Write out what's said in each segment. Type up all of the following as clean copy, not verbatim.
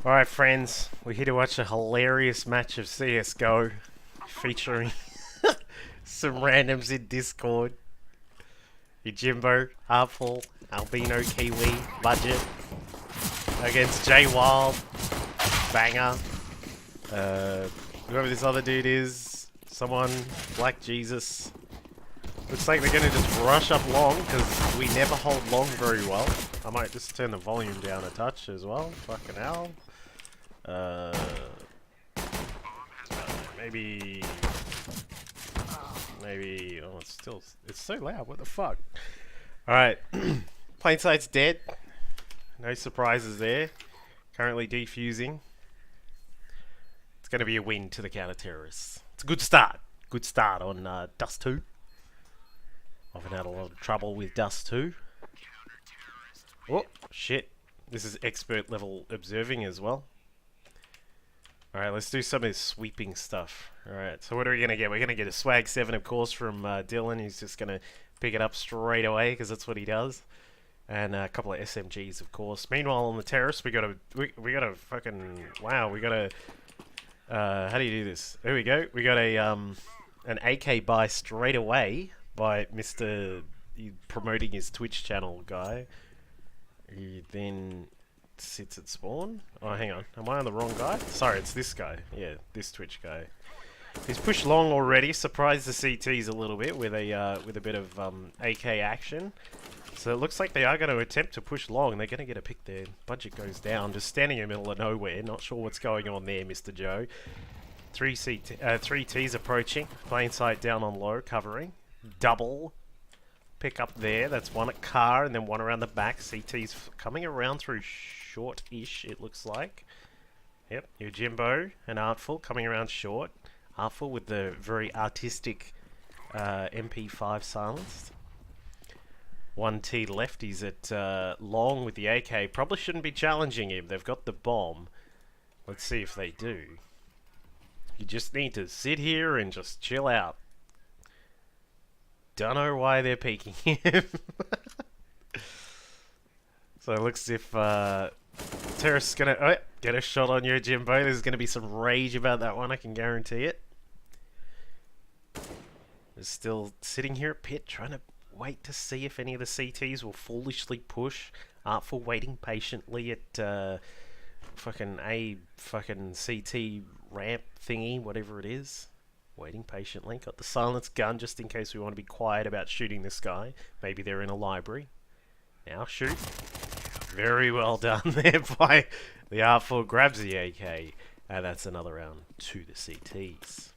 Alright friends, we're here to watch a hilarious match of CSGO featuring some randoms in Discord. Jimbo, Harpful, Albino Kiwi, Budget against Jay Wild, Banger, whoever this other dude is, someone, Black Jesus. Looks like they're gonna just rush up long because we never hold long very well. I might just turn the volume down a touch as well. Fucking hell. Maybe. Oh, it's so loud. What the fuck? All right, plain sight's dead. No surprises there. Currently defusing. It's going to be a win to the counter terrorists. It's a good start. Good start on Dust 2. I've had a lot of trouble with Dust 2. Oh shit! This is expert level observing as well. Alright, let's do some of this sweeping stuff. Alright, so what are we going to get? We're going to get a Swag 7, of course, from Dylan. He's just going to pick it up straight away, because that's what he does. And a couple of SMGs, of course. Meanwhile, on the terrace, we got a fucking... Wow, we got a... how do you do this? There we go. We got a an AK buy straight away by Mr. promoting his Twitch channel guy. He then... sits at spawn. Oh, hang on. Am I on the wrong guy? Sorry, it's this guy. Yeah, this Twitch guy. He's pushed long already. Surprised the CTs a little bit with a bit of AK action. So it looks like they are going to attempt to push long. They're going to get a pick there. Budget goes down. Just standing in the middle of nowhere. Not sure what's going on there, Mr. Joe. Three Ts approaching. Plain sight down on low, covering. Double pick up there. That's one at car and then one around the back. CT's coming around through short-ish, it looks like. Yep, your Jimbo and Artful coming around short. Artful with the very artistic MP5 silenced. 1T left, he's at long with the AK. Probably shouldn't be challenging him. They've got the bomb. Let's see if they do. You just need to sit here and just chill out. Don't know why they're peeking him. So it looks as if Terrace is going to get a shot on your Jimbo. There's going to be some rage about that one, I can guarantee it. They're still sitting here at pit, trying to wait to see if any of the CTs will foolishly push. Artful waiting patiently at fucking CT ramp thingy, whatever it is. Waiting patiently. Got the silenced gun just in case we want to be quiet about shooting this guy. Maybe they're in a library. Now shoot. Very well done there by the Artful. Grabs the AK. And that's another round to the CTs.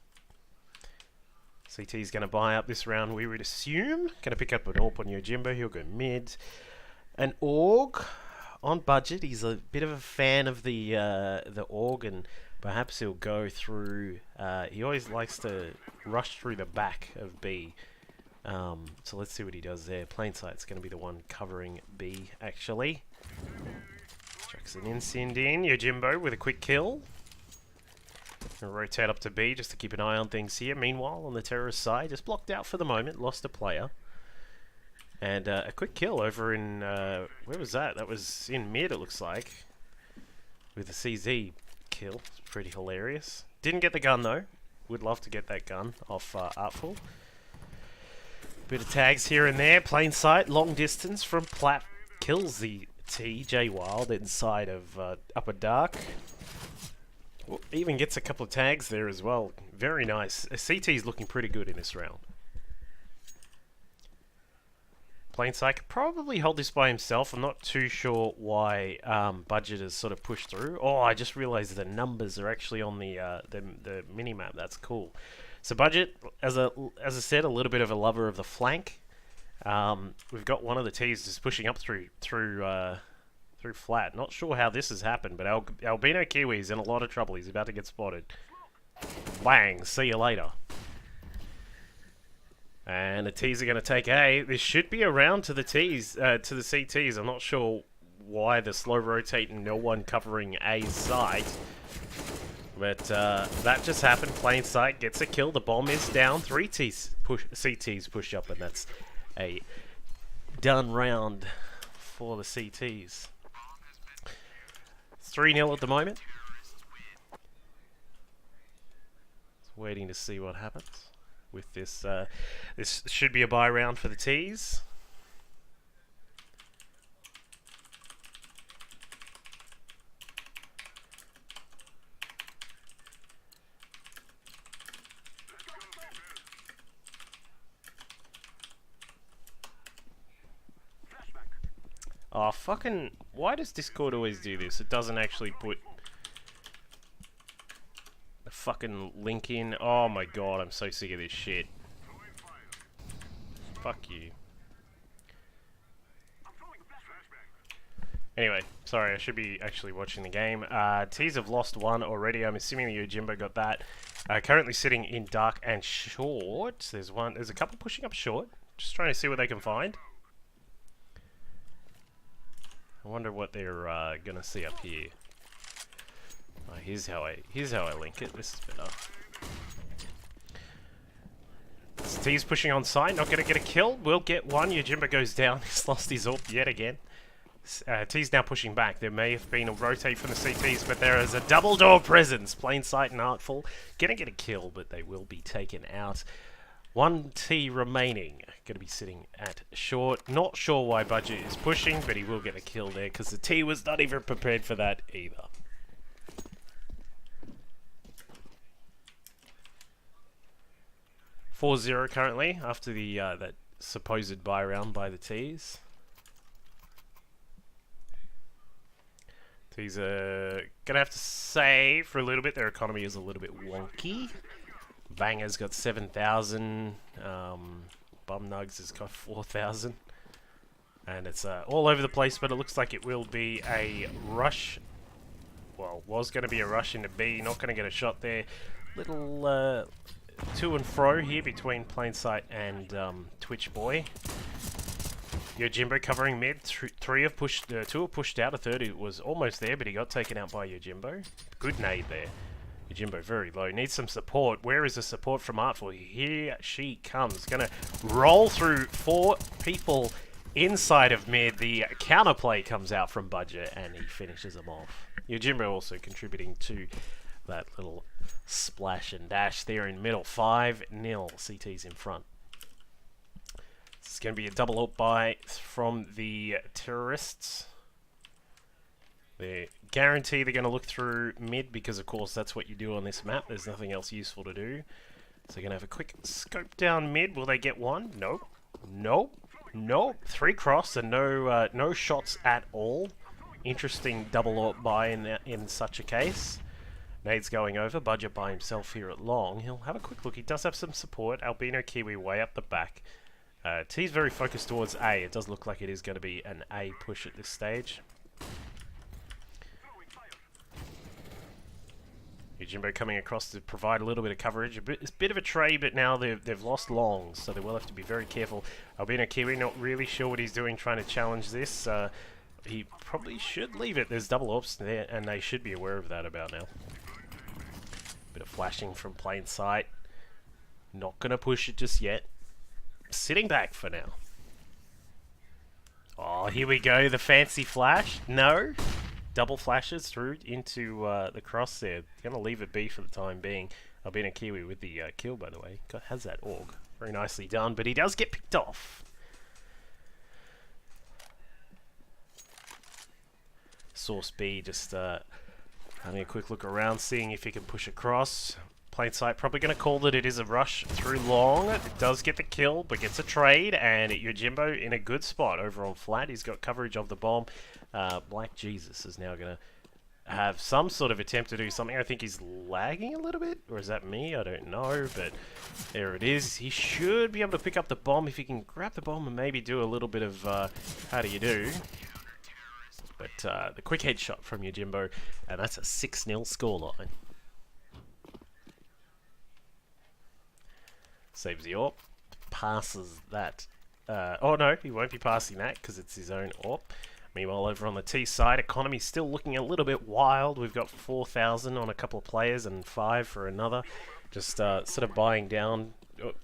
CT's going to buy up this round, we would assume. Going to pick up an AWP on your Jimbo. He'll go mid. An AUG on budget. He's a bit of a fan of the AUG, and perhaps he'll go through... he always likes to rush through the back of B. So let's see what he does there. Plain sight's going to be the one covering B, actually. Chucks an insend in. Your Jimbo with a quick kill. Gonna rotate up to B just to keep an eye on things here. Meanwhile, on the terrorist side, just blocked out for the moment. Lost a player. And a quick kill over in... where was that? That was in mid, it looks like. With the CZ kill. It's pretty hilarious. Didn't get the gun, though. Would love to get that gun off Artful. Bit of tags here and there. Plain sight, long distance from Platt. Kills the T, J Wild, inside of Upper Dark. Well, even gets a couple of tags there as well. Very nice. CT's looking pretty good in this round. Plain sight could probably hold this by himself. I'm not too sure why Budget has sort of pushed through. Oh, I just realized the numbers are actually on the mini-map. That's cool. So Budget, as I said, a little bit of a lover of the flank. We've got one of the T's just pushing up through flat. Not sure how this has happened, but Albino Kiwi's in a lot of trouble. He's about to get spotted. Bang! See you later. And the T's are going to take A. This should be a round to the T's, to the CTs. I'm not sure why the slow rotating, no one covering A's side. But that just happened. Plain sight gets a kill. The bomb is down. CTs push up, and that's a done round for the CTs. 3-0 at the moment. Just waiting to see what happens with this. This should be a bye round for the T's. Oh, fucking... Why does Discord always do this? It doesn't actually put the fucking link in. Oh my god, I'm so sick of this shit. Fuck you. Anyway, sorry, I should be actually watching the game. T's have lost one already. I'm assuming the Yojimbo got that. Currently sitting in dark and short. There's a couple pushing up short. Just trying to see what they can find. I wonder what they're gonna see up here. Oh, here's how I link it. This is better. T's pushing on site, not gonna get a kill. Will get one. Yojimbo goes down. He's lost his AWP yet again. T's now pushing back. There may have been a rotate from the CTs, but there is a double door presence. Plain sight and artful. Gonna get a kill, but they will be taken out. One T remaining. Going to be sitting at short. Not sure why Budget is pushing, but he will get a kill there because the T was not even prepared for that either. (4-0) currently after the that supposed buy round by the T's. T's are going to have to save for a little bit. Their economy is a little bit wonky. Banger's got 7,000. Bum Nugs has got 4,000. And it's all over the place, but it looks like it will be a rush. Well, was going to be a rush into B. Not going to get a shot there. Little to and fro here between Plainsight and Twitch Boy. Yojimbo covering mid. Two have pushed out. A third was almost there, but he got taken out by Yojimbo. Good nade there. Yojimbo very low. Needs some support. Where is the support from Artful? Here she comes. Gonna roll through 4 people inside of mid. The counterplay comes out from Budget and he finishes them off. Yojimbo also contributing to that little splash and dash there in middle. 5-0. CT's in front. This is going to be a double up buy from the terrorists. They guarantee they're going to look through mid because, of course, that's what you do on this map. There's nothing else useful to do. So they're going to have a quick scope down mid. Will they get one? Nope. Nope. Nope. 3 cross and no shots at all. Interesting double up buy in such a case. Nade's going over. Budget by himself here at long. He'll have a quick look. He does have some support. Albino Kiwi way up the back. T's very focused towards A. It does look like it is going to be an A push at this stage. Yojimbo coming across to provide a little bit of coverage. It's a bit of a trade, but now they've lost longs, so they will have to be very careful. Albino Kiwi not really sure what he's doing, trying to challenge this. He probably should leave it. There's double ops there, and they should be aware of that about now. Bit of flashing from plain sight. Not going to push it just yet. Sitting back for now. Oh, here we go. The fancy flash. No. Double flashes through into the cross there. Going to leave it be for the time being. Albino Kiwi with the kill, by the way. Has that AUG. Very nicely done, but he does get picked off. Source B just having a quick look around, seeing if he can push across. Plain sight probably going to call that it is a rush through long. It does get the kill, but gets a trade, and Yojimbo in a good spot over on flat. He's got coverage of the bomb. Black Jesus is now going to have some sort of attempt to do something. I think he's lagging a little bit, or is that me? I don't know, but there it is. He should be able to pick up the bomb if he can grab the bomb and maybe do a little bit of how do you do. But the quick headshot from Yojimbo, and that's a 6-0 scoreline. Saves the AWP, passes that. Oh no, he won't be passing that because it's his own AWP. Meanwhile, over on the T side, economy still looking a little bit wild. We've got 4,000 on a couple of players and 5 for another. Just sort of buying down.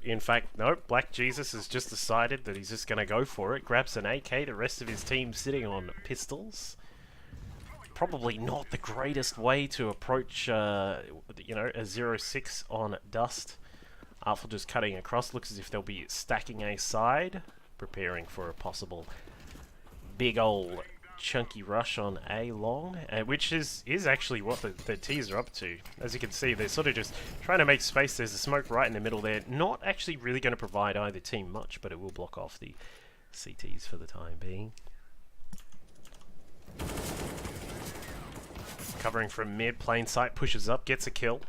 In fact, no, Black Jesus has just decided that he's just going to go for it. Grabs an AK, the rest of his team sitting on pistols. probably not the greatest way to approach, you know, a 0-6 on Dust. Artful just cutting across. Looks as if they'll be stacking a side, preparing for a possible big old chunky rush on A long, which is actually what the T's are up to. As you can see, they're sort of just trying to make space. There's a smoke right in the middle there. Not actually really going to provide either team much, but it will block off the CTs for the time being. Covering from mid, plain sight, pushes up, gets a kill.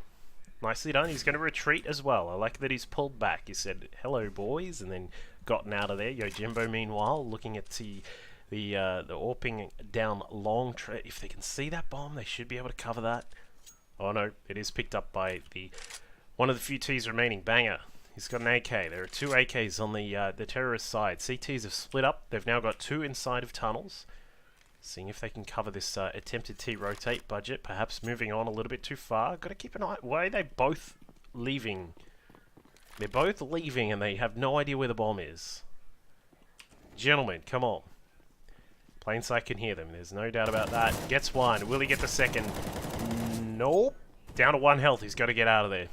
Nicely done. He's going to retreat as well. I like that he's pulled back. He said, "Hello, boys," and then gotten out of there. Yojimbo, meanwhile, looking at the AWPing down long. If they can see that bomb, they should be able to cover that. Oh no, it is picked up by one of the few T's remaining. Banger. He's got an AK. There are 2 AKs on the terrorist side. CTs have split up. They've now got 2 inside of tunnels. Seeing if they can cover this attempted T rotate budget. Perhaps moving on a little bit too far. Got to keep an eye. Why are they both leaving? They're both leaving and they have no idea where the bomb is. Gentlemen, come on. Plainsight can hear them. There's no doubt about that. Gets one. Will he get the second? Nope. Down to 1 health. He's got to get out of there.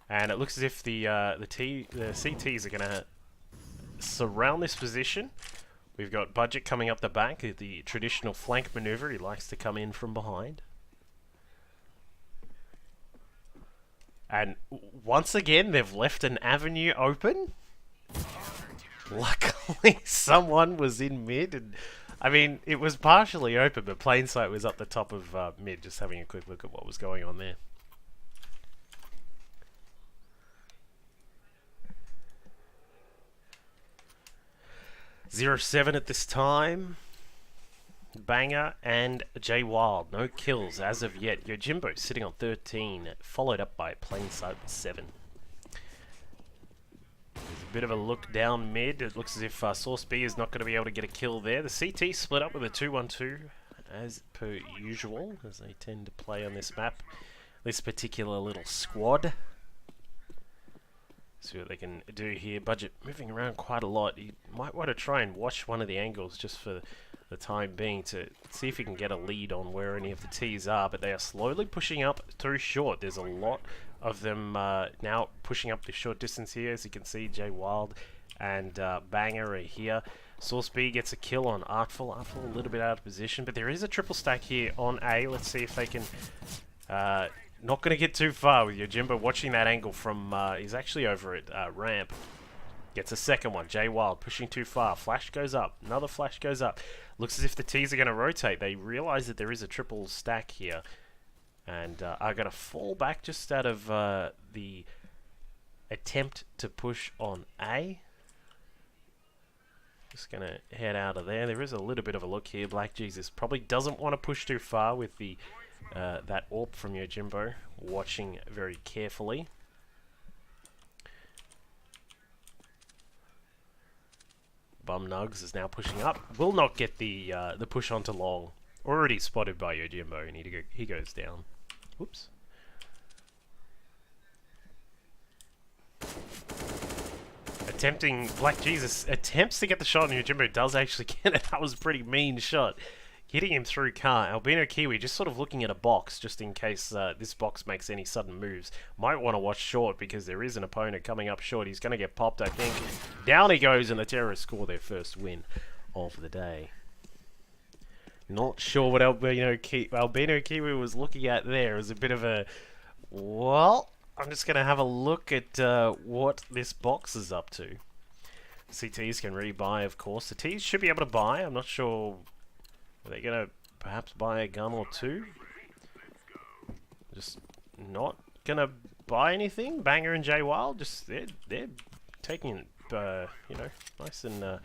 And it looks as if the CTs are going to surround this position. We've got Budget coming up the back, the traditional flank maneuver. He likes to come in from behind. And once again, they've left an avenue open. Luckily, someone was in mid. And I mean, it was partially open, but Plainsight was up the top of mid, just having a quick look at what was going on there. .07 at this time. Banger and J Wild. No kills as of yet. Yojimbo sitting on 13, followed up by Plainsight with 7. There's a bit of a look down mid. It looks as if Source B is not going to be able to get a kill there. The CT split up with a 2-1-2 as per usual, as they tend to play on this map. This particular little squad. See what they can do here. Budget moving around quite a lot. You might want to try and watch one of the angles just for the time being to see if you can get a lead on where any of the T's are, but they are slowly pushing up through short. There's a lot of them now pushing up the short distance here. As you can see, J Wild and Banger are here. Source B gets a kill on Artful. Artful a little bit out of position, but there is a triple stack here on A. Let's see if they can... not going to get too far with Yojimbo watching that angle from... he's actually over at ramp. Gets a second one. J Wild pushing too far. Flash goes up. Another flash goes up. Looks as if the T's are going to rotate. They realize that there is a triple stack here. And are going to fall back just out of the attempt to push on A. Just going to head out of there. There is a little bit of a look here. Black Jesus probably doesn't want to push too far with the that AWP from Yojimbo. Watching very carefully. Bum Nugs is now pushing up. Will not get the push onto long. Already spotted by Yojimbo, and he goes down. Whoops. Attempting, Black Jesus attempts to get the shot, and Yojimbo does actually get it. That was a pretty mean shot. Hitting him through car. Albino Kiwi just sort of looking at a box, just in case this box makes any sudden moves. Might want to watch short, because there is an opponent coming up short. He's going to get popped, I think. Down he goes, and the Terrorists score their first win of the day. Not sure what Albino Kiwi was looking at there. It was a bit of a... Well, I'm just going to have a look at what this box is up to. CTs can rebuy, of course. The T's should be able to buy. I'm not sure... Are they going to perhaps buy a gun or two? Just not going to buy anything? Banger and J Wild, just they're taking it, you know, nice and...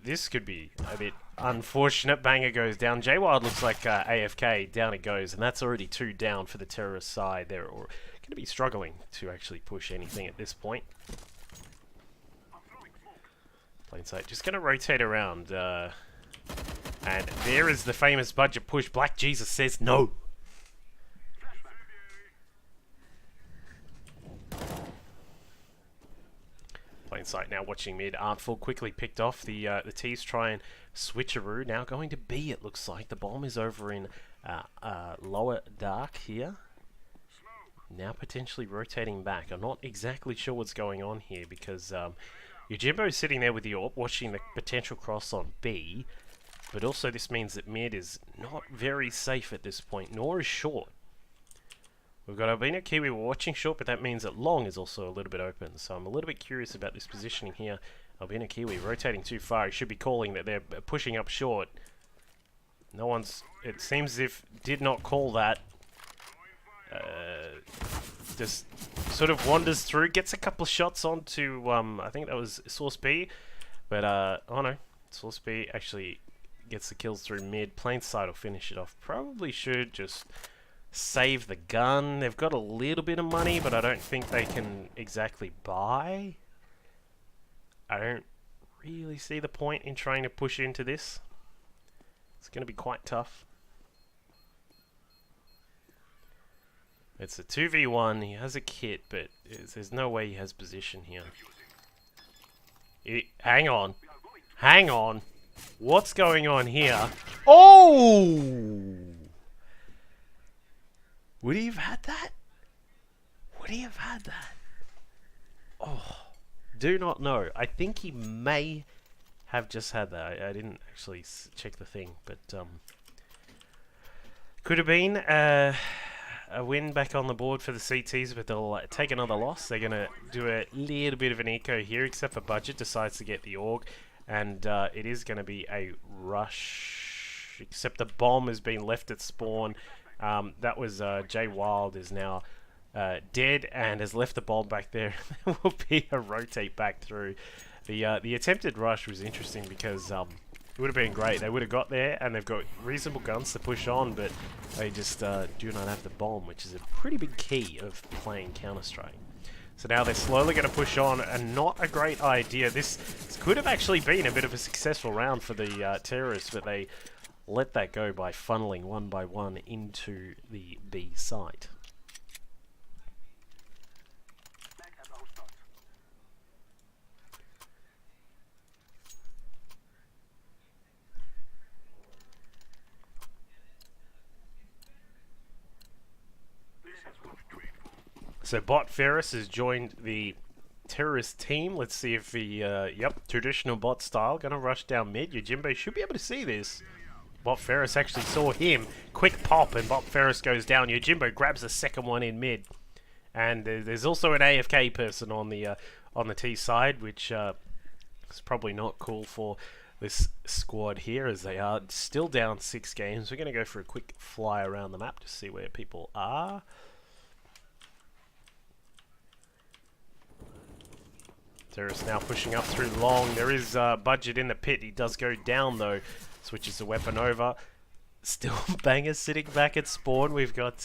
this could be a bit unfortunate. Banger goes down. J Wild looks like AFK. Down it goes, and that's already 2 down for the Terrorist side. They're going to be struggling to actually push anything at this point. Plainsight just going to rotate around. And there is the famous budget push. Black Jesus says no. plain sight now watching mid. Artful quickly picked off the T's try and switcheroo. Now going to B, it looks like. The bomb is over in lower dark here. Now potentially rotating back. I'm not exactly sure what's going on here because Yojimbo's sitting there with the AWP watching the potential cross on B. But also this means that mid is not very safe at this point, nor is short. We've got Albino Kiwi watching short, but that means that long is also a little bit open. So I'm a little bit curious about this positioning here. Albino Kiwi rotating too far. He should be calling that they're pushing up short. No one's... It seems as if did not call that. Just sort of wanders through. Gets a couple of shots onto... I think that was Source B. But, oh no. Source B actually gets the kills through mid. Plain sight will finish it off. Probably should just... save the gun. They've got a little bit of money, but I don't think they can exactly buy. I don't really see the point in trying to push into this. It's going to be quite tough. It's a 2v1. He has a kit, but there's no way he has position here. Hang on. Hang on. What's going on here? Oh! Would he have had that? Would he have had that? Oh, do not know. I think he may have just had that. I didn't actually check the thing, but could have been a win back on the board for the CTs, but they'll take another loss. They're going to do a little bit of an eco here, except for Budget decides to get the AUG, and it is going to be a rush, except the bomb has been left at spawn. That was Jay Wild is now dead and has left the bomb back there. There will be a rotate back through. The attempted rush was interesting because it would have been great. They would have got there and they've got reasonable guns to push on, but they just do not have the bomb, which is a pretty big key of playing Counter-Strike. So now they're slowly going to push on, and not a great idea. This could have actually been a bit of a successful round for the terrorists, but they let that go by funneling one by one into the B site. So Bot Ferris has joined the terrorist team. Let's see if he, yep, traditional bot style, gonna rush down mid. Yojimbo should be able to see this. Bot Ferris actually saw him. Quick pop, and Bot Ferris goes down. Yojimbo grabs the second one in mid. And there's also an AFK person on the T side, which is probably not cool for this squad here, as they are still down 6 games. We're going to go for a quick fly around the map to see where people are. Terrorist now pushing up through long. There is Budget in the pit. He does go down though. Switches the weapon over. Still Banger sitting back at spawn. We've got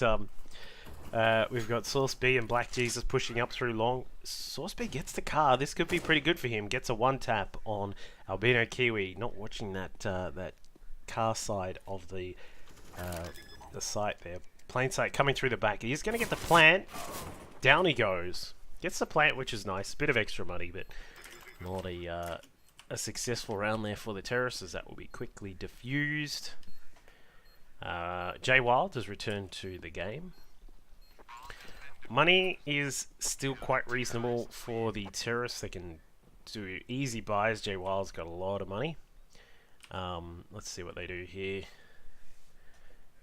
Source B and Black Jesus pushing up through long. Source B gets the car. This could be pretty good for him. Gets a one tap on Albino Kiwi. Not watching that that car side of the site there. Plain sight coming through the back. He's going to get the plant. Down he goes. Gets the plant, which is nice. Bit of extra money, but not a successful round there for the terrorists, as that will be quickly diffused. Jay Wild has returned to the game. Money is still quite reasonable for the terrorists. They can do easy buys. Jay Wild's got a lot of money. Let's see what they do here.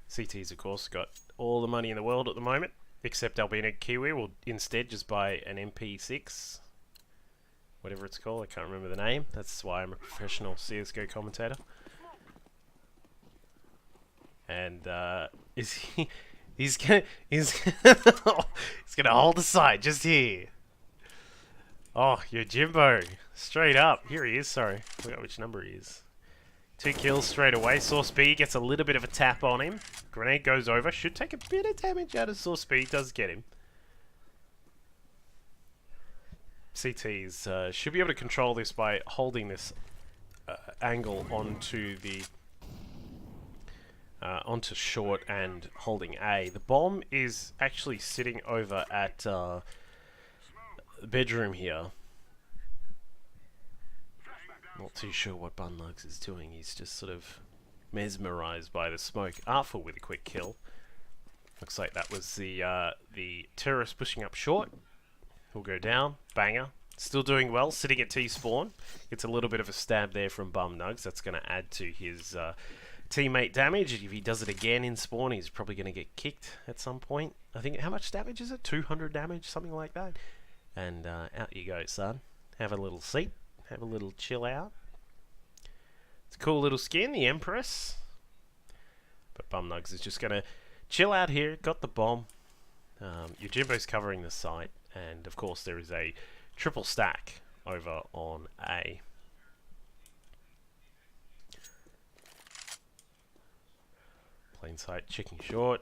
CT's, of course, got all the money in the world at the moment, except Albino Kiwi will instead just buy an MP6. Whatever it's called, I can't remember the name. That's why I'm a professional CSGO commentator. And he's gonna hold the site just here. Oh, Yojimbo, straight up. Here he is. Sorry, I forgot which number he is. 2 kills straight away. Source B gets a little bit of a tap on him. Grenade goes over. Should take a bit of damage out of Source B. Does get him. CTs should be able to control this by holding this angle onto the onto short and holding A. The bomb is actually sitting over at the bedroom here. Not too sure what Bun Nugs is doing. He's just sort of mesmerized by the smoke. Artful with a quick kill. Looks like that was the terrorist pushing up short. He'll go down. Banger. Still doing well. Sitting at T-spawn. Gets a little bit of a stab there from Bum Nugs. That's going to add to his teammate damage. If he does it again in spawn, he's probably going to get kicked at some point. I think, how much damage is it? 200 damage? Something like that. And out you go, son. Have a little seat. Have a little chill out. It's a cool little skin, the Empress. But Bum Nugs is just going to chill out here. Got the bomb. Your Jimbo's covering the site. And, of course, there is a triple stack over on A. Plain sight, checking short.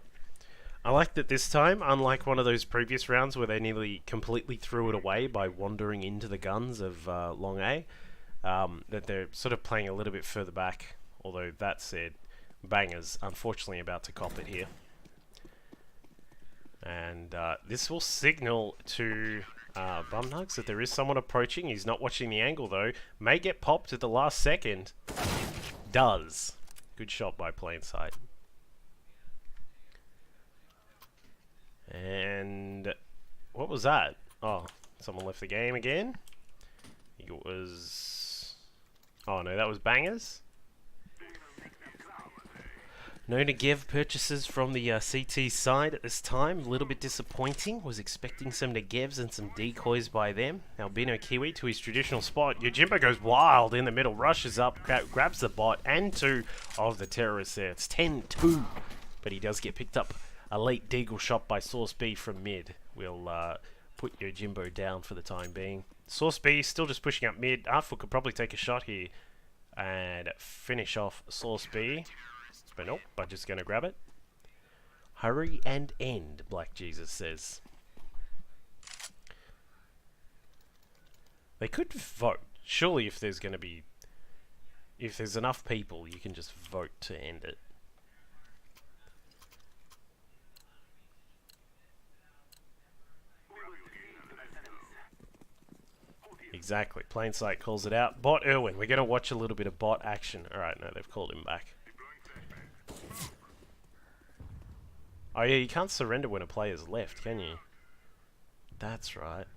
I like that this time, unlike one of those previous rounds where they nearly completely threw it away by wandering into the guns of Long A, that they're sort of playing a little bit further back. Although, that said, Banger's unfortunately about to cop it here. And this will signal to Bum Nugs that there is someone approaching. He's not watching the angle though. May get popped at the last second. Does. Good shot by Plain Sight. And what was that? Oh, someone left the game again. It was... Oh no, that was Bangers. No Negev purchases from the CT side at this time. A little bit disappointing. Was expecting some Negevs and some decoys by them. Albino Kiwi to his traditional spot. Yojimbo goes wild in the middle. Rushes up. Grabs the bot and two of the terrorists there. It's 10-2. But he does get picked up. A late deagle shot by Source B from mid. We'll put Yojimbo down for the time being. Source B still just pushing up mid. Artful could probably take a shot here. And finish off Source B. But nope, Budget's going to grab it. Hurry and end, Black Jesus says. They could vote. Surely if there's going to be... If there's enough people, you can just vote to end it. Exactly. Plain Sight calls it out. Bot Irwin. We're going to watch a little bit of bot action. Alright, no, they've called him back. Oh yeah, you can't surrender when a player's left, can you? That's right.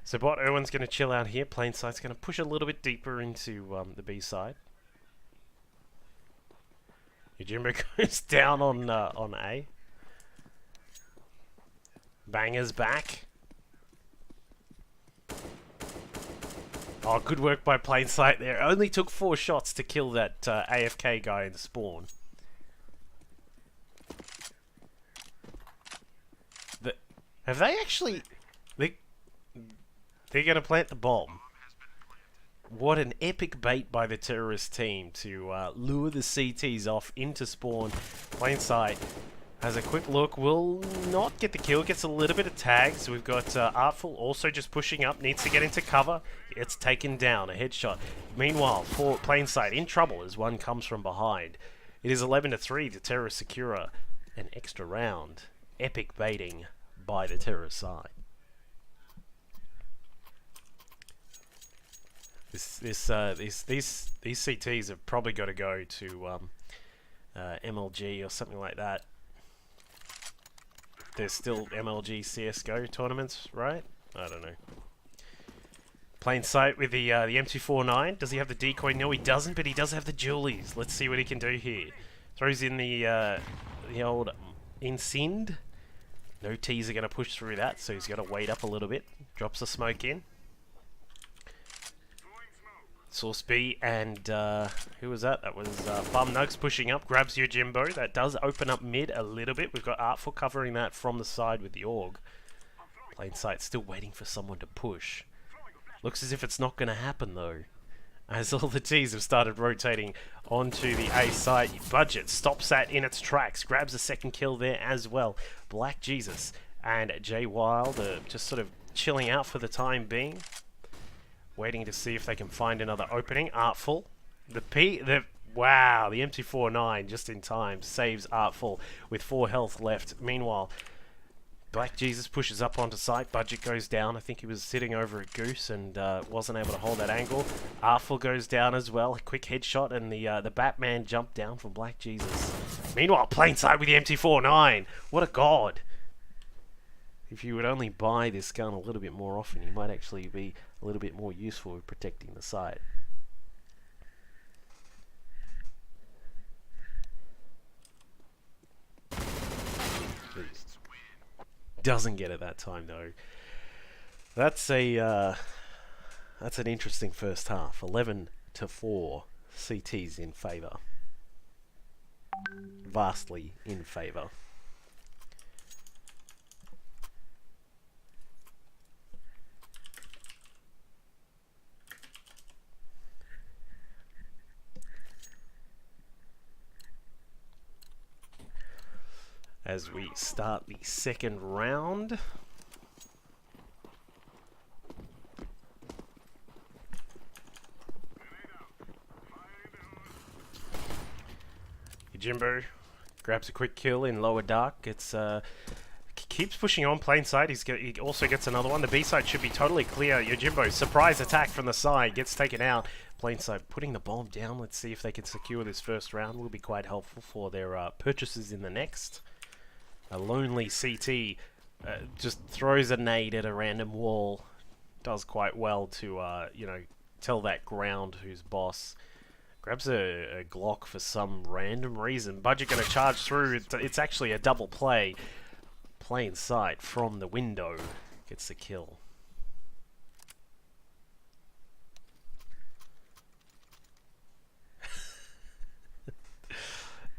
So bot Irwin's going to chill out here. Plain Sight's going to push a little bit deeper into the B side. Yojimbo goes down on A. Banger's back. Oh, good work by Plain Sight there. Only took 4 shots to kill that AFK guy in spawn. Have they actually... They're going to plant the bomb. What an epic bait by the terrorist team to lure the CTs off into spawn. Plain Sight has a quick look. Will not get the kill. Gets a little bit of tag. So we've got Artful also just pushing up. Needs to get into cover. It's taken down. A headshot. Meanwhile, for Plain Sight in trouble as one comes from behind. It is 11-3. The terrorists secure an extra round. Epic baiting by the terrorist side. These CTs have probably got to go to MLG or something like that. There's still MLG CSGO tournaments, right? I don't know. Plain Sight with the M249. Does he have the decoy? No, he doesn't, but he does have the Julies. Let's see what he can do here. Throws in the old Incend. No T's are going to push through that, so he's got to wait up a little bit. Drops the smoke in. Source B and who was that? That was Bum Nugs pushing up, grabs Yojimbo. That does open up mid a little bit. We've got Artful covering that from the side with the AUG. Plain Sight still waiting for someone to push. Looks as if it's not going to happen though, as all the T's have started rotating onto the A site. Budget stops that in its tracks, grabs a second kill there as well. Black Jesus and Jay Wild are just sort of chilling out for the time being. Waiting to see if they can find another opening. Artful. Wow, the MT49 just in time saves Artful with 4 health left. Meanwhile, Black Jesus pushes up onto site. Budget goes down. I think he was sitting over a goose and wasn't able to hold that angle. Artful goes down as well. A quick headshot, and the Batman jumped down from Black Jesus. Meanwhile, plain sight with the MT49. What a god! If you would only buy this gun a little bit more often, you might actually be a little bit more useful with protecting the site. Doesn't get it that time though. That's an interesting first half. 11-4, CT's in favour. Vastly in favour. As we start the second round. Jimbo grabs a quick kill in lower dark. It's keeps pushing on plain sight. He also gets another one. The B side should be totally clear. Yojimbo, surprise attack from the side, gets taken out. Plain sight putting the bomb down. Let's see if they can secure this first round. Will be quite helpful for their purchases in the next. A lonely CT just throws a nade at a random wall. Does quite well to, you know, tell that ground who's boss. Grabs a Glock for some random reason. Budget going to charge through. It's actually a double play. Plain sight from the window. Gets the kill.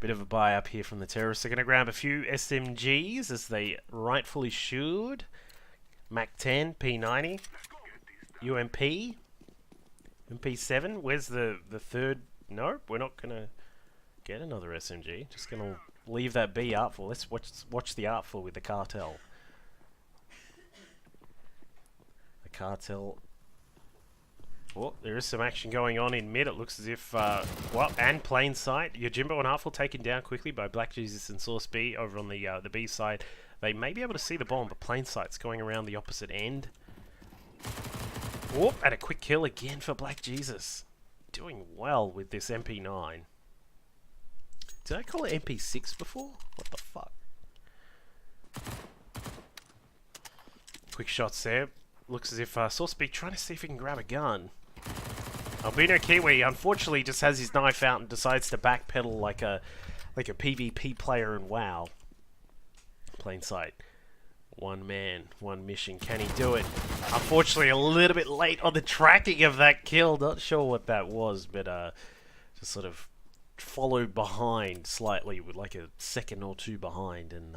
Bit of a buy up here from the terrorists. They're going to grab a few SMGs as they rightfully should. Mac 10, P90, UMP, MP7. Where's the third? Nope, we're not going to get another SMG. Just going to leave that B Artful. Let's watch the Artful with the cartel. The cartel. Oh, there is some action going on in mid. It looks as if, well, and plain sight. Yojimbo and Artful taken down quickly by Black Jesus and Source B over on the B side. They may be able to see the bomb, but plain sight's going around the opposite end. Oh, and a quick kill again for Black Jesus. Doing well with this MP9. Did I call it MP6 before? What the fuck? Quick shots there. Looks as if Source B trying to see if he can grab a gun. Albino Kiwi unfortunately just has his knife out and decides to backpedal like a PvP player in WoW. Plain sight. One man, one mission. Can he do it? Unfortunately, a little bit late on the tracking of that kill. Not sure what that was, but just sort of followed behind slightly, with like a second or two behind, and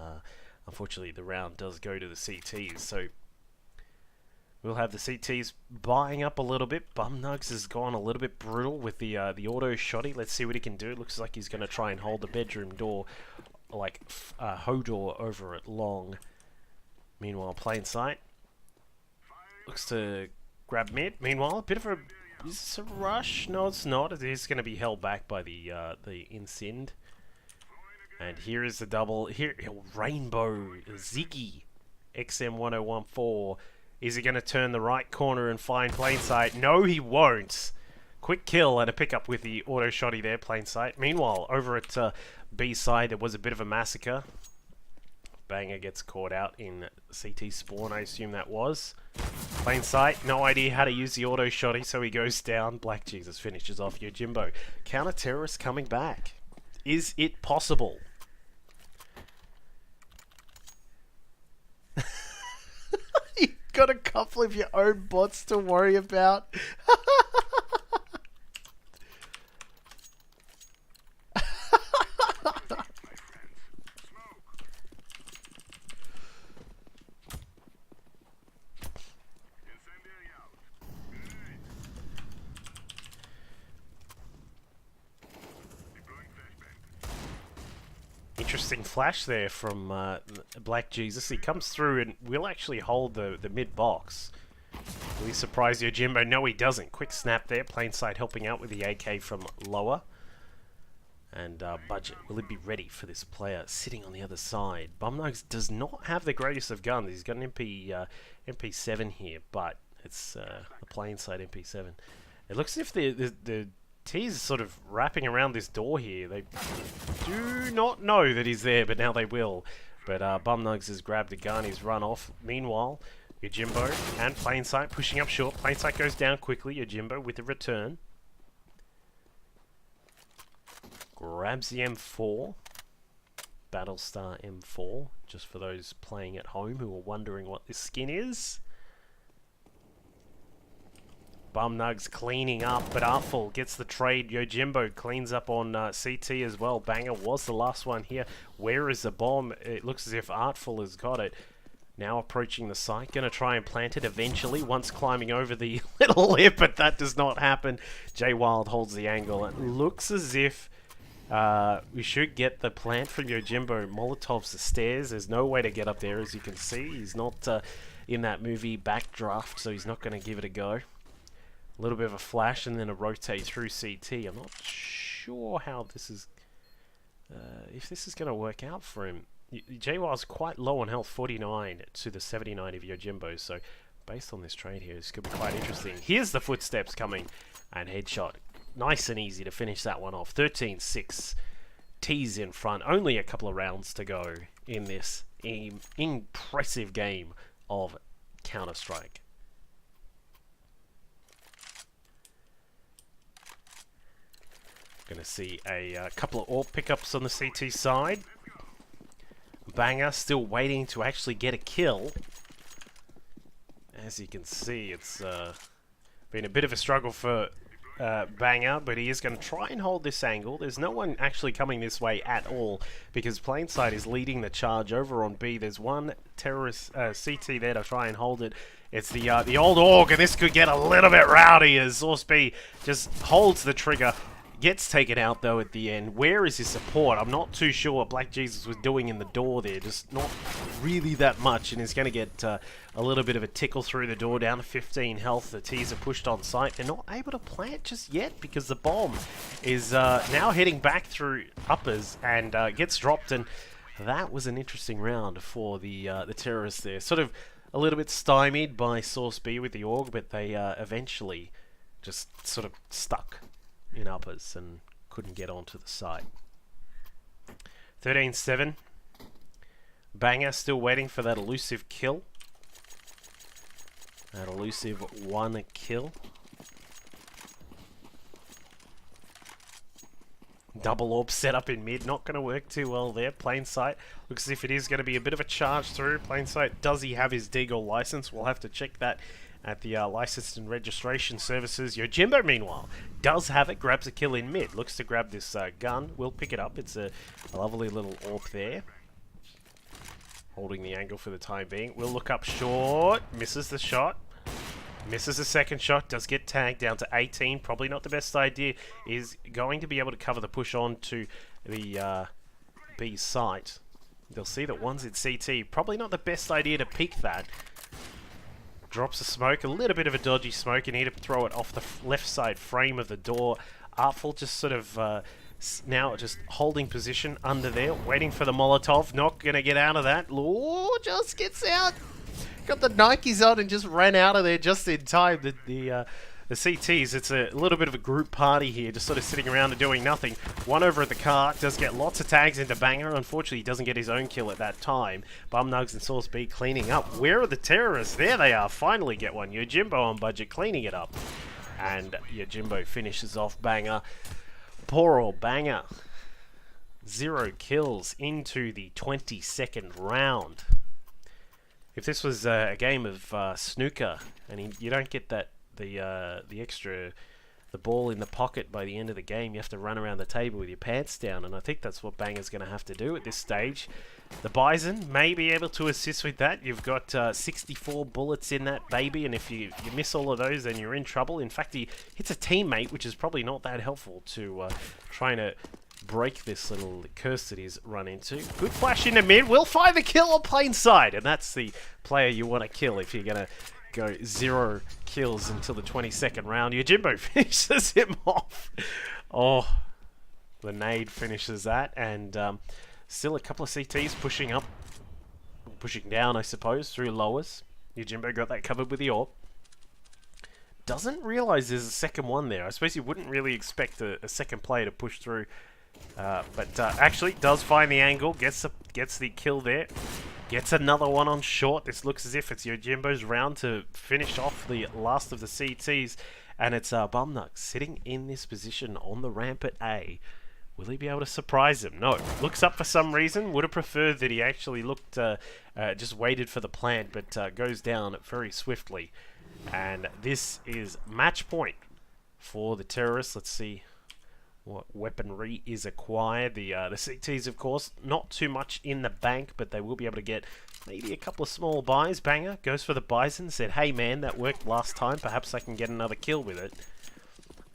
unfortunately the round does go to the CTs. So we'll have the CTs buying up a little bit. Bum Nugs has gone a little bit brutal with the auto shotty. Let's see what he can do. Looks like he's going to try and hold the bedroom door, like Hodor over it long. Meanwhile, plain sight looks to grab mid. Meanwhile, a bit of a... Is this a rush? No, it's not. It is going to be held back by the Insind. And here is the double. Here, Rainbow Ziggy XM1014. Is he going to turn the right corner and find plain sight? No, he won't. Quick kill and a pickup with the auto shotty there, plain sight. Meanwhile, over at B side, there was a bit of a massacre. Banger gets caught out in CT spawn, I assume that was. Plain sight, no idea how to use the auto shotty, so he goes down. Black Jesus finishes off Yojimbo. Counter-terrorist coming back. Is it possible? You've got a couple of your own bots to worry about. Interesting flash there from Black Jesus. He comes through and will actually hold the mid box. Will he surprise Yojimbo? No, he doesn't. Quick snap there. Plain sight helping out with the AK from lower. And Budget, will he be ready for this player sitting on the other side? Bumnugs does not have the greatest of guns. He's got an MP7 here, but it's a plain side MP7. It looks as if the T's sort of wrapping around this door here. They do not know that he's there, but now they will. But Bumnugs has grabbed the gun, he's run off. Meanwhile, Yojimbo and Plainsight pushing up short. Plainsight goes down quickly. Yojimbo with the return. Grabs the M4. Battlestar M4, just for those playing at home who are wondering what this skin is. Bumnugs cleaning up, but Artful gets the trade. Yojimbo cleans up on CT as well. Banger was the last one here. Where is the bomb? It looks as if Artful has got it. Now approaching the site. Going to try and plant it eventually once climbing over the little lip, but that does not happen. Jay Wild holds the angle. It looks as if we should get the plant from Yojimbo. Molotov's the stairs. There's no way to get up there, as you can see. He's not in that movie Backdraft, so he's not going to give it a go. A little bit of a flash and then a rotate through CT. I'm not sure how this is... if this is going to work out for him. J-Wild's quite low on health, 49 to the 79 of Yojimbo, so based on this trade here, this could be quite interesting. Here's the footsteps coming, and headshot. Nice and easy to finish that one off. 13-6. T's in front. Only a couple of rounds to go in this impressive game of Counter-Strike. Going to see a couple of AWP pickups on the CT side. Banger still waiting to actually get a kill. As you can see, it's been a bit of a struggle for Banger, but he is going to try and hold this angle. There's no one actually coming this way at all because Plainsight is leading the charge over on B. There's one terrorist CT there to try and hold it. It's the old AUG, and this could get a little bit rowdy as Source B just holds the trigger. Gets taken out though at the end. Where is his support? I'm not too sure what Black Jesus was doing in the door there. Just not really that much, and he's going to get a little bit of a tickle through the door, down to 15 health. The T's are pushed on site. They're not able to plant just yet because the bomb is now heading back through uppers and gets dropped, and that was an interesting round for the terrorists there. Sort of a little bit stymied by Source B with the AUG, but they eventually just sort of stuck in uppers and couldn't get onto the site. 13-7. Banger still waiting for that elusive kill. That elusive one kill. Double AWP set up in mid, not going to work too well there. Plainsight looks as if it is going to be a bit of a charge through. Plainsight, does he have his Deagle license? We'll have to check that at the licensed and registration services. Yojimbo, meanwhile, does have it, grabs a kill in mid, looks to grab this gun, will pick it up. It's a lovely little AWP there. Holding the angle for the time being. Will look up short, misses the shot. Misses the second shot, does get tagged down to 18. Probably not the best idea. Is going to be able to cover the push on to the B site. They'll see that one's in CT. Probably not the best idea to peek that. Drops a smoke, a little bit of a dodgy smoke. You need to throw it off the left side frame of the door. Artful just sort of now just holding position under there, waiting for the Molotov. Not going to get out of that. Ooh, just gets out. Got the Nikes on and just ran out of there just in time. The CTs, it's a little bit of a group party here, just sort of sitting around and doing nothing. One over at the car, does get lots of tags into Banger. Unfortunately, he doesn't get his own kill at that time. Bumnugs and Source B cleaning up. Where are the terrorists? There they are. Finally get one. Yojimbo on budget, cleaning it up. And Yojimbo finishes off Banger. Poor old Banger. 0 kills into the 22nd round. If this was a game of snooker, and you don't get that the extra ball in the pocket by the end of the game, you have to run around the table with your pants down, and I think that's what Banger's going to have to do at this stage. The Bison may be able to assist with that. You've got 64 bullets in that baby, and if you miss all of those, then you're in trouble. In fact, he hits a teammate, which is probably not that helpful to trying to break this little curse that he's run into. Good flash into mid. Will find the kill on Plainsight, and that's the player you want to kill if you're going to go 0 kills until the 22nd round. Yojimbo finishes him off. Oh, The nade finishes that, and still a couple of CTs pushing up, pushing down, I suppose, through lowers. Yojimbo got that covered with the AWP. Doesn't realise there's a second one there. I suppose you wouldn't really expect a second player to push through, but actually does find the angle, gets the kill there, gets another one on short. This looks as if it's Yojimbo's round to finish off the last of the CTs, and it's Bumnug sitting in this position on the ramp at A. Will he be able to surprise him? No. Looks up for some reason. Would have preferred that he actually looked, just waited for the plant, but goes down very swiftly. And this is match point for the terrorists. Let's see what weaponry is acquired. The CTs, of course, not too much in the bank, but they will be able to get maybe a couple of small buys. Banger goes for the Bison. Said, hey man, that worked last time. Perhaps I can get another kill with it.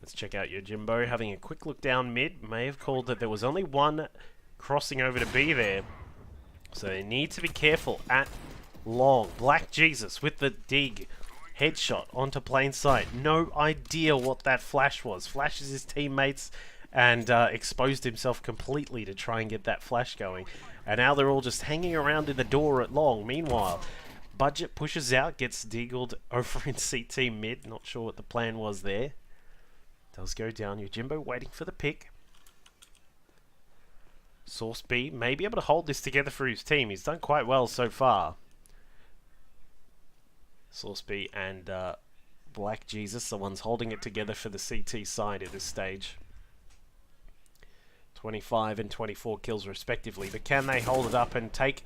Let's check out Yojimbo having a quick look down mid. May have called that there was only one crossing over to B there. So they need to be careful at long. Black Jesus with the dig. Headshot onto plain sight. No idea what that flash was. Flashes his teammates and exposed himself completely to try and get that flash going. And now they're all just hanging around in the door at long. Meanwhile, Budget pushes out, gets deagled over in CT mid. Not sure what the plan was there. Does go down. Yojimbo waiting for the pick. Source B may be able to hold this together for his team. He's done quite well so far. Source B and Black Jesus, the ones holding it together for the CT side at this stage. 25 and 24 kills respectively. But can they hold it up and take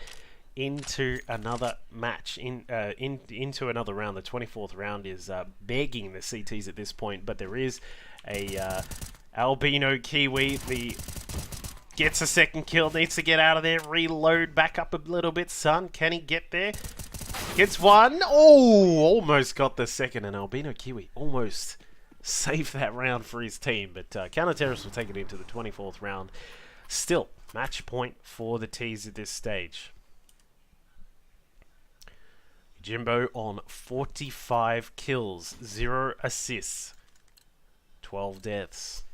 into another match, into another round? The 24th round is begging the CTs at this point, but there is a Albino Kiwi. Gets a second kill, needs to get out of there, reload, back up a little bit, son. Can he get there? Gets one. Oh, almost got the second, and Albino Kiwi almost saved that round for his team, but Counter-Terrorists will take it into the 24th round. Still, match point for the T's at this stage. Jimbo on 45 kills, 0 assists, 12 deaths.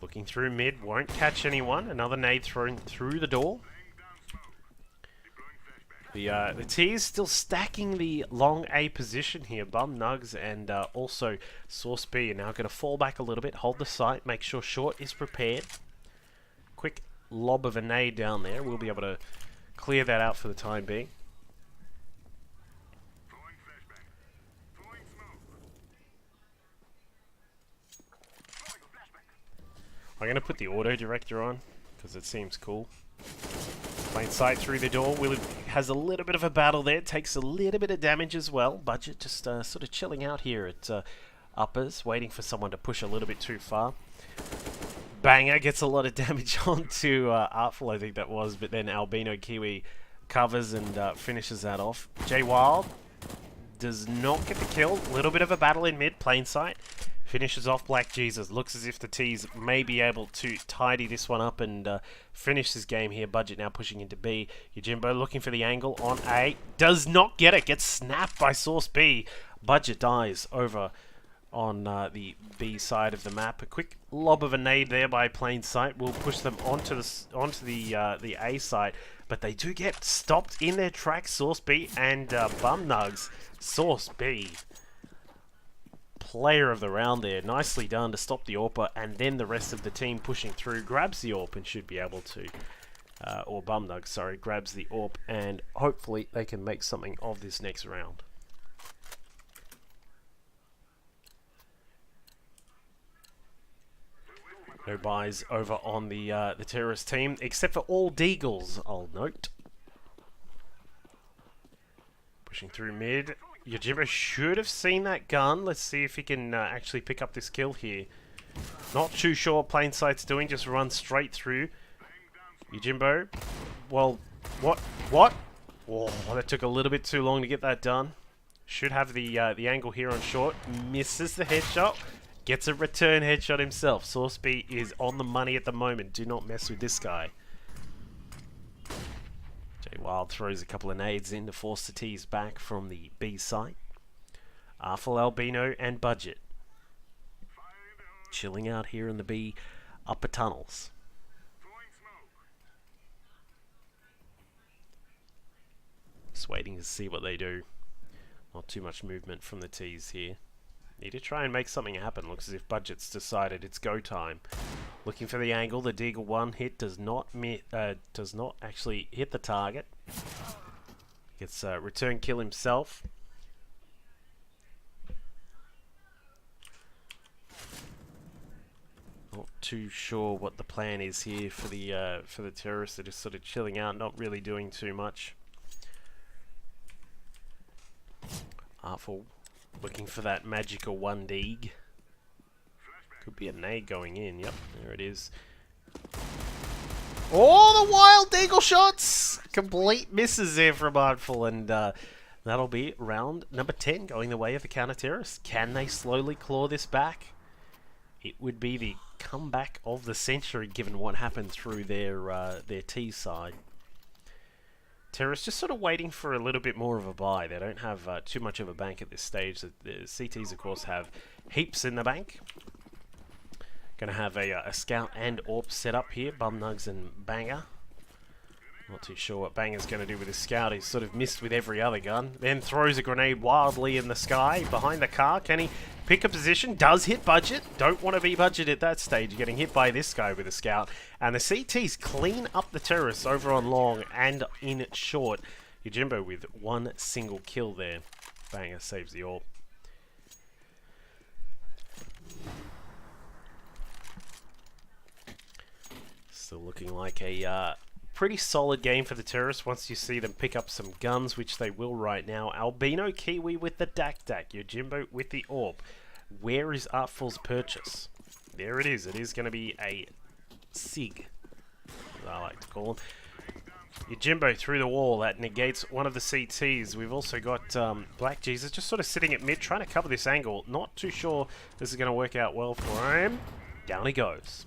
Looking through mid, won't catch anyone. Another nade thrown through the door. The T is still stacking the long A position here. Bum Nugs and also Source B are now going to fall back a little bit, hold the site, make sure short is prepared. Quick lob of a nade down there. We'll be able to clear that out for the time being. I'm going to put the auto director on because it seems cool. Plain sight through the door. Will has a little bit of a battle there. Takes a little bit of damage as well. Budget just sort of chilling out here at uppers, waiting for someone to push a little bit too far. Banger gets a lot of damage onto Artful, I think that was, but then Albino Kiwi covers and finishes that off. J Wild does not get the kill. Little bit of a battle in mid, plain sight. Finishes off Black Jesus. Looks as if the T's may be able to tidy this one up and finish this game here. Budget now pushing into B. Yojimbo looking for the angle on A. Does not get it. Gets snapped by Source B. Budget dies over on the B side of the map. A quick lob of a nade there by plain sight will push them onto the A side, but they do get stopped in their tracks. Source B and Bum Nugs. Source B, player of the round there. Nicely done to stop the AWPer, and then the rest of the team pushing through grabs the AWP and should be able to, or Bum Nugs, sorry, grabs the AWP, and hopefully they can make something of this next round. No buys over on the terrorist team, except for all Deagles, I'll note. Pushing through mid. Yojimbo should have seen that gun. Let's see if he can actually pick up this kill here. Not too sure what plain sight's doing, just run straight through. Yojimbo, well, what? Oh, that took a little bit too long to get that done. Should have the angle here on short. Misses the headshot. Gets a return headshot himself. Source B is on the money at the moment. Do not mess with this guy. J Wild throws a couple of nades in to force the T's back from the B site. Artful, Albino and Budget chilling out here in the B upper tunnels. Just waiting to see what they do. Not too much movement from the T's here. Need to try and make something happen. Looks as if Budget's decided it's go time. Looking for the angle. The Deagle 1 hit does not actually hit the target. Gets a return kill himself. Not too sure what the plan is here for the terrorists. They're just sort of chilling out, not really doing too much. Artful looking for that magical 1D. Could be a nade going in. Yep, there it is. Oh, the wild Deagle shots! Complete misses there from Artful, and that'll be round number 10 going the way of the counter-terrorists. Can they slowly claw this back? It would be the comeback of the century given what happened through their T side. Terrorists just sort of waiting for a little bit more of a buy. They don't have too much of a bank at this stage. The CTs, of course, have heaps in the bank. Going to have a Scout and AWP set up here. Bum Nugs and Banger. Not too sure what Banger's going to do with his Scout. He's sort of missed with every other gun. Then throws a grenade wildly in the sky behind the car. Can he pick a position? Does hit Budget. Don't want to be Budget at that stage. Getting hit by this guy with a Scout. And the CTs clean up the terrorists over on long and in short. Yojimbo with one single kill there. Banger saves the AWP. Still looking like a pretty solid game for the terrorists once you see them pick up some guns, which they will right now. Albino Kiwi with the Dak Dak. Yojimbo with the AWP. Where is Artful's purchase? There it is. It is going to be a SIG, as I like to call them. Yojimbo through the wall. That negates one of the CTs. We've also got Black Jesus just sort of sitting at mid, trying to cover this angle. Not too sure this is going to work out well for him. Down he goes.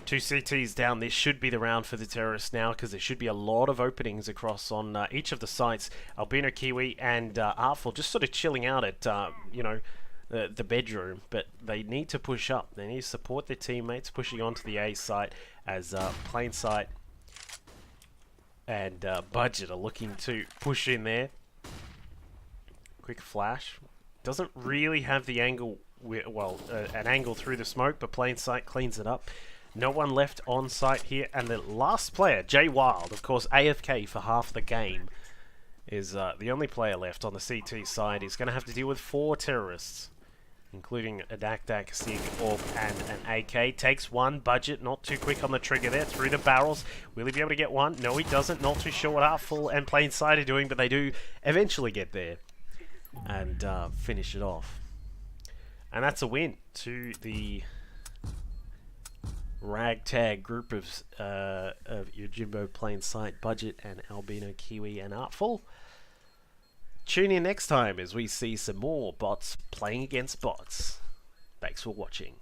2 CTs down. This should be the round for the terrorists now, because there should be a lot of openings across on each of the sites. Albino Kiwi and Artful just sort of chilling out at, you know, the bedroom, but they need to push up. They need to support their teammates pushing onto the A site, as Plain Sight and Budget are looking to push in there. Quick flash. Doesn't really have the angle, well, an angle through the smoke, but Plain Sight cleans it up. No one left on site here, and the last player, Jay Wild, of course AFK for half the game, is the only player left on the CT side. He's going to have to deal with 4 terrorists, including a Dak Dak, SIG, AWP, and an AK. Takes one. Budget not too quick on the trigger there, through the barrels. Will he be able to get one? No, he doesn't. Not too sure what Artful and Plain Sight are doing, but they do eventually get there and finish it off. And that's a win to the ragtag group of Yojimbo, Plain Sight, Budget, and Albino Kiwi and Artful. Tune in next time as we see some more bots playing against bots. Thanks for watching.